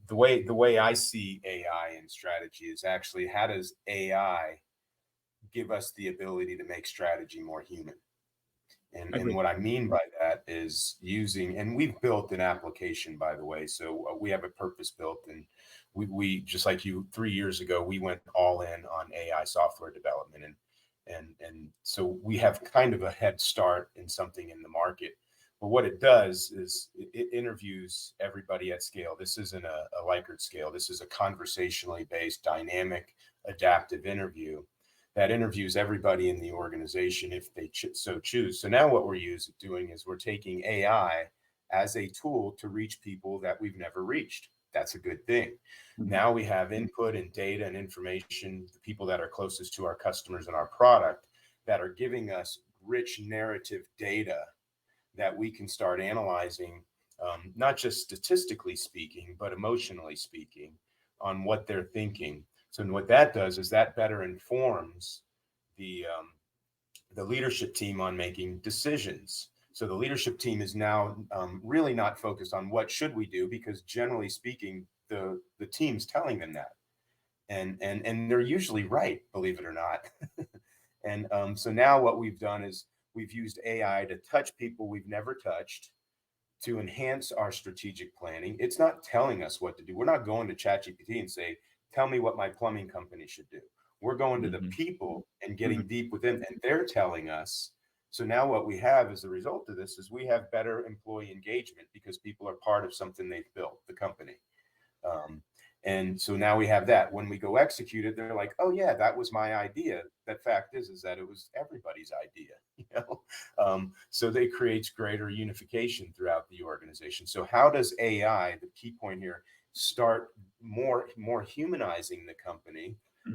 The way I see AI in strategy is actually, how does AI give us the ability to make strategy more human? And Agree. what I mean by that is using, and we've built an application, by the way. So we have a purpose built, and we just like you, 3 years ago, we went all in on AI software development. And so we have kind of a head start in something in the market. But what it does is it interviews everybody at scale. This isn't a Likert scale. This is a conversationally based, dynamic, adaptive interview that interviews everybody in the organization if they so choose. So now what we're doing is we're taking AI as a tool to reach people that we've never reached. That's a good thing. Mhm. Now we have input and data and information, the people that are closest to our customers and our product, that are giving us rich narrative data that we can start analyzing, not just statistically speaking, but emotionally speaking, on what they're thinking. So what that does is that better informs the the leadership team on making decisions. So the leadership team is now really not focused on what should we do, because generally speaking, the team's telling them that, and they're usually right, believe it or not. And so now what we've done is we've used AI to touch people we've never touched, to enhance our strategic planning. It's not telling us what to do. We're not going to ChatGPT and say, tell me what my plumbing company should do. We're going to the Mhm. people and Mhm. getting deep with them, and they're telling us. So now what we have as a result of this is we have better employee engagement, because people are part of something they've built, the company. Um, and so now we have that. When we go execute it, they're like, "Oh yeah, that was my idea." That fact is that it was everybody's idea. You know, so they creates greater unification throughout the organization. So how does AI, the key point here, start more humanizing the company?